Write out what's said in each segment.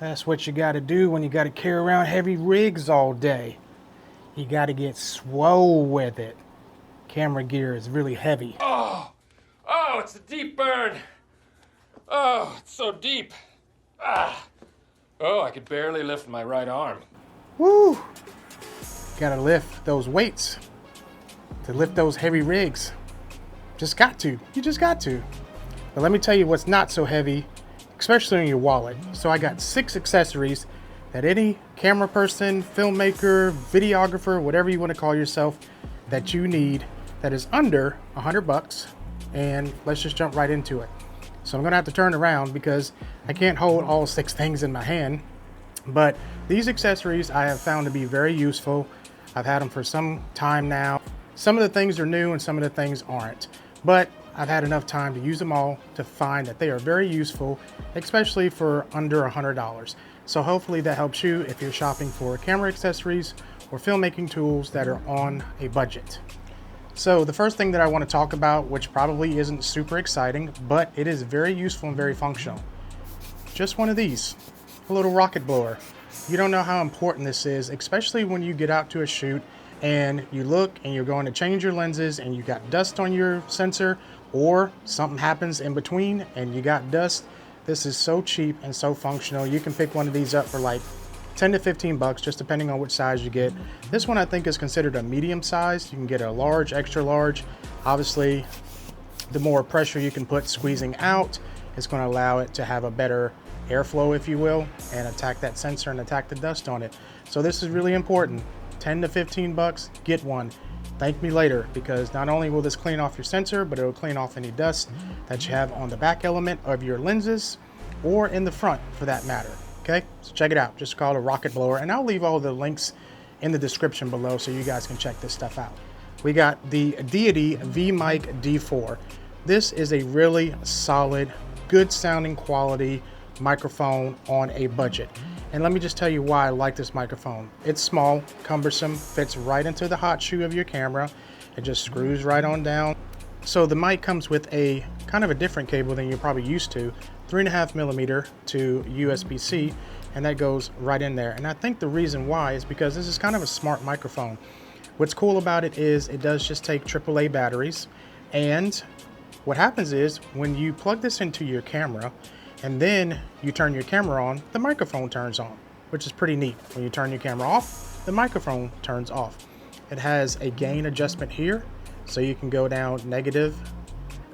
That's what you got to do when you got to carry around heavy rigs all day. You got to get swole with it. Camera gear is really heavy. Oh, it's a deep burn. Oh, it's so deep. Ah. Oh, I could barely lift my right arm. Woo! Got to lift those weights to lift those heavy rigs. Just got to. You just got to. But let me tell you what's not so heavy, especially in your wallet. So I got 6 accessories that any camera person, filmmaker, videographer, whatever you want to call yourself, that you need that is under $100. And let's just jump right into it. So I'm gonna have to turn around because I can't hold all 6 things in my hand. But these accessories I have found to be very useful. I've had them for some time now. Some of the things are new and some of the things aren't. But I've had enough time to use them all to find that they are very useful, especially for under $100. So hopefully that helps you if you're shopping for camera accessories or filmmaking tools that are on a budget. So the first thing that I want to talk about, which probably isn't super exciting, but it is very useful and very functional. Just one of these, a little rocket blower. You don't know how important this is, especially when you get out to a shoot and you look and you're going to change your lenses and you got dust on your sensor or something happens in between and you got dust. This is so cheap and so functional. You can pick one of these up for like 10 to 15 bucks, just depending on which size you get. This one I think is considered a medium size. You can get a large, extra large. Obviously, the more pressure you can put squeezing out, it's going to allow it to have a better airflow, if you will, and attack that sensor and attack the dust on it. So this is really important. 10 to 15 bucks, get one. Thank me later, because not only will this clean off your sensor, but it'll clean off any dust that you have on the back element of your lenses or in the front for that matter. Okay, so check it out. Just call it a rocket blower, and I'll leave all the links in the description below so you guys can check this stuff out. We got the Deity V-Mic D4. This is a really solid, good sounding quality microphone on a budget. And let me just tell you why I like this microphone. It's small, cumbersome, fits right into the hot shoe of your camera. It just screws right on down. So the mic comes with a kind of a different cable than you're probably used to, 3.5 millimeter to USB-C, and that goes right in there. And I think the reason why is because this is kind of a smart microphone. What's cool about it is it does just take AAA batteries, and what happens is when you plug this into your camera and then you turn your camera on, the microphone turns on, which is pretty neat. When you turn your camera off, the microphone turns off. It has a gain adjustment here, so you can go down negative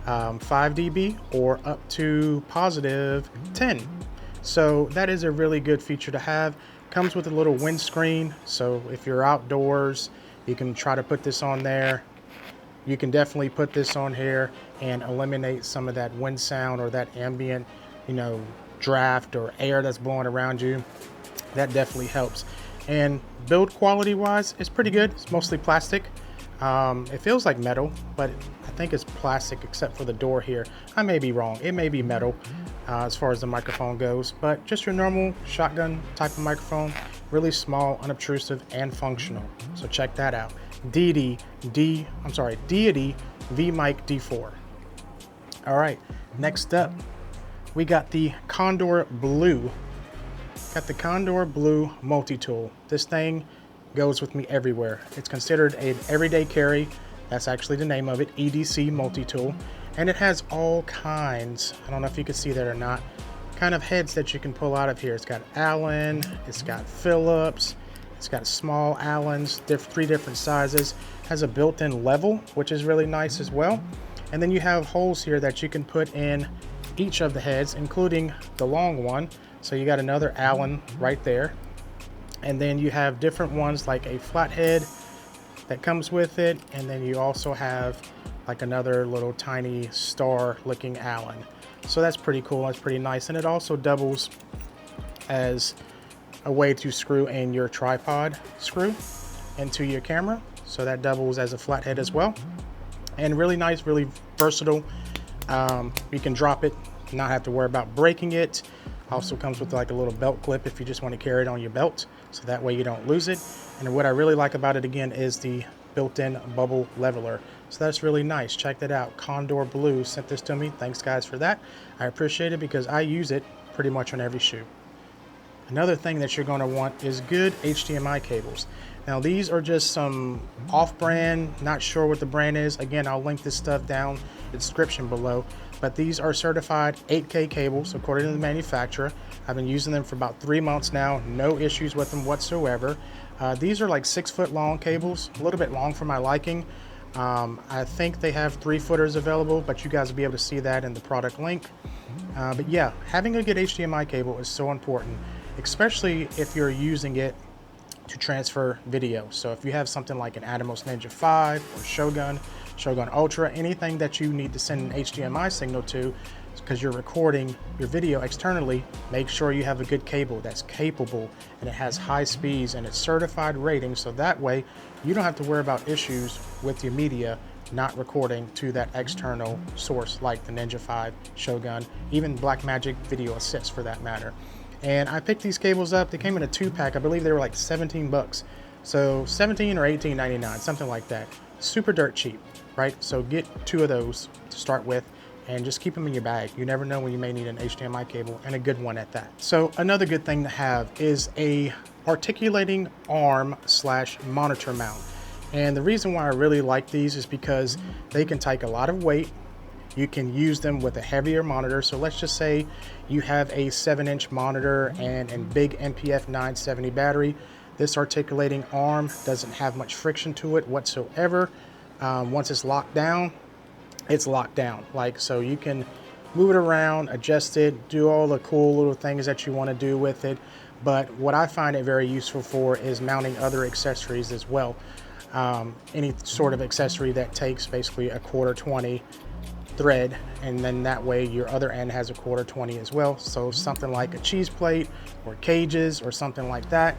5 dB or up to positive 10. So that is a really good feature to have. Comes with a little windscreen, so if you're outdoors, you can try to put this on there. You can definitely put this on here and eliminate some of that wind sound or that ambient, draft or air that's blowing around you. That definitely helps. And build quality wise, it's pretty good. It's mostly plastic. It feels like metal, but I think it's plastic except for the door here. I may be wrong. It may be metal as far as the microphone goes, but just your normal shotgun type of microphone, really small, unobtrusive, and functional. So check that out. Deity V-Mic D4. All right, next up, we got the Condor Blue. Got the Condor Blue multi-tool. This thing goes with me everywhere. It's considered an everyday carry. That's actually the name of it, EDC multi-tool. And it has all kinds, I don't know if you can see that or not, kind of heads that you can pull out of here. It's got Allen, it's got Phillips, it's got small Allens, 3 different sizes. Has a built-in level, which is really nice as well. And then you have holes here that you can put in each of the heads, including the long one. So you got another Allen right there. And then you have different ones like a flathead that comes with it. And then you also have like another little tiny star looking Allen. So that's pretty cool. That's pretty nice. And it also doubles as a way to screw in your tripod screw into your camera. So that doubles as a flathead as well. And really nice, really versatile. You can drop it, not have to worry about breaking it. Also comes with like a little belt clip if you just want to carry it on your belt, so that way you don't lose it. And what I really like about it again is the built-in bubble leveler. So that's really nice. Check that out. Condor Blue sent this to me. Thanks guys for that. I appreciate it because I use it pretty much on every shoot. Another thing that you're going to want is good HDMI cables. Now these are just some off-brand, not sure what the brand is. Again, I'll link this stuff down in the description below. But these are certified 8K cables according to the manufacturer. I've been using them for about 3 months now. No issues with them whatsoever. These are like 6-foot long cables, a little bit long for my liking. I think they have 3-footers available, but you guys will be able to see that in the product link. But yeah, having a good HDMI cable is so important, especially if you're using it to transfer video. So if you have something like an Atomos Ninja 5 or Shogun Ultra, anything that you need to send an HDMI signal to, because you're recording your video externally, make sure you have a good cable that's capable and it has high speeds and it's certified rating, so that way you don't have to worry about issues with your media not recording to that external source like the Ninja 5, Shogun, even Blackmagic Video Assist for that matter. And I picked these cables up. They came in a 2-pack. I believe they were like 17 bucks. So 17 or 18.99, something like that. Super dirt cheap, right? So get 2 of those to start with and just keep them in your bag. You never know when you may need an HDMI cable, and a good one at that. So another good thing to have is a articulating arm / monitor mount. And the reason why I really like these is because they can take a lot of weight. You can use them with a heavier monitor. So let's just say you have a 7-inch monitor and a big NPF 970 battery. This articulating arm doesn't have much friction to it whatsoever. Once it's locked down, it's locked down. Like, so you can move it around, adjust it, do all the cool little things that you want to do with it. But what I find it very useful for is mounting other accessories as well. Any sort of accessory that takes basically a 1/4-20 thread, and then that way your other end has a 1/4-20 as well. So something like a cheese plate or cages or something like that,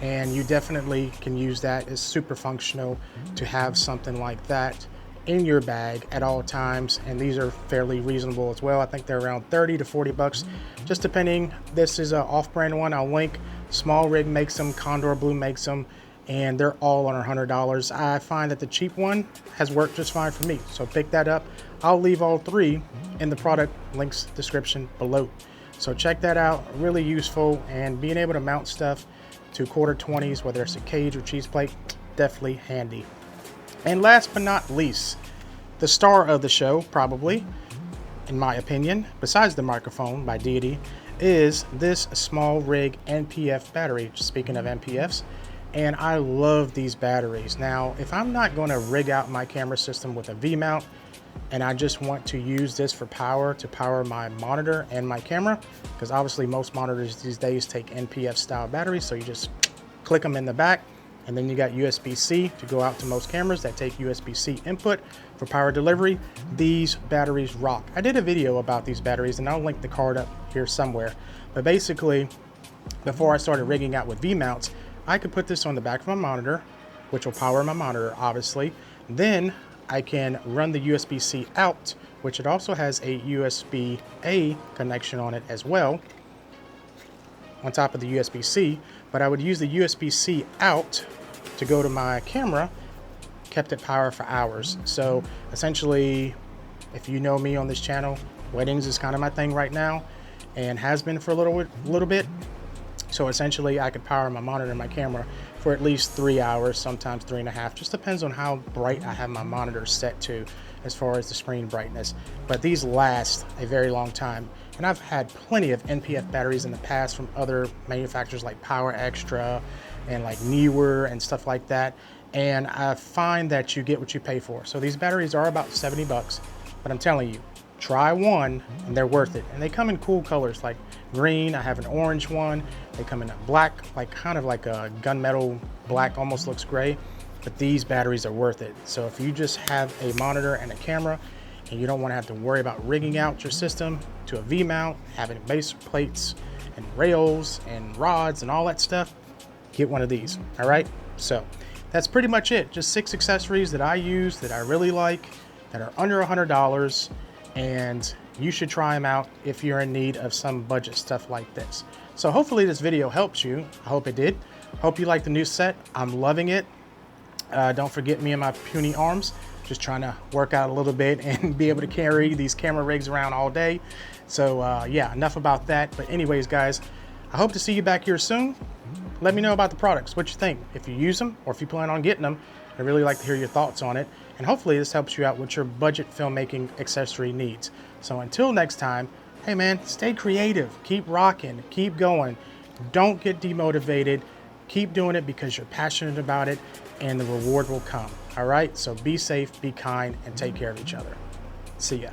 and you definitely can use that. It's super functional to have something like that in your bag at all times, and these are fairly reasonable as well. I think they're around 30 to 40 bucks, just depending. This is an off-brand one. I'll link. Small Rig makes them, Condor Blue makes them, and they're all under $100. I find that the cheap one has worked just fine for me, so pick that up. I'll leave all 3 in the product links description below, so check that out. Really useful, and being able to mount stuff to 1/4-20s, whether it's a cage or cheese plate, definitely handy. And last but not least, the star of the show, probably in my opinion, besides the microphone by Deity, is this Small Rig NPF battery. Speaking of NPFs, and I love these batteries. Now, if I'm not going to rig out my camera system with a V-mount and I just want to use this for power to power my monitor and my camera, because obviously most monitors these days take NPF style batteries, so you just click them in the back, and then you got USB-C to go out to most cameras that take USB-C input for power delivery. These batteries rock. I did a video about these batteries, and I'll link the card up here somewhere. But basically, before I started rigging out with V-mounts, I could put this on the back of my monitor, which will power my monitor, obviously. Then I can run the USB-C out, which it also has a USB-A connection on it as well, on top of the USB-C. But I would use the USB-C out to go to my camera, kept it power for hours. So essentially, if you know me on this channel, weddings is kind of my thing right now, and has been for a little bit. So essentially, I could power my monitor and my camera for at least 3 hours, sometimes 3.5. Just depends on how bright I have my monitor set to as far as the screen brightness. But these last a very long time. And I've had plenty of NPF batteries in the past from other manufacturers like Power Extra and like Neewer and stuff like that. And I find that you get what you pay for. So these batteries are about 70 bucks, but I'm telling you, try one and they're worth it. And they come in cool colors like green. I have an orange one. They come in a black, like kind of like a gunmetal black, almost looks gray. But these batteries are worth it. So if you just have a monitor and a camera and you don't want to have to worry about rigging out your system to a V-mount, having base plates and rails and rods and all that stuff, get one of these. All right, so that's pretty much it. Just 6 accessories that I use that I really like, that are under $100, and you should try them out if you're in need of some budget stuff like this. So hopefully this video helps you. I hope it did. Hope you like the new set. I'm loving it. Don't forget me and my puny arms. Just trying to work out a little bit and be able to carry these camera rigs around all day. So yeah, enough about that. But anyways, guys, I hope to see you back here soon. Let me know about the products, what you think, if you use them or if you plan on getting them. I'd really like to hear your thoughts on it. And hopefully this helps you out with your budget filmmaking accessory needs. So until next time, hey man, stay creative, keep rocking, keep going. Don't get demotivated. Keep doing it because you're passionate about it and the reward will come. All right, so be safe, be kind, and take care of each other. See ya.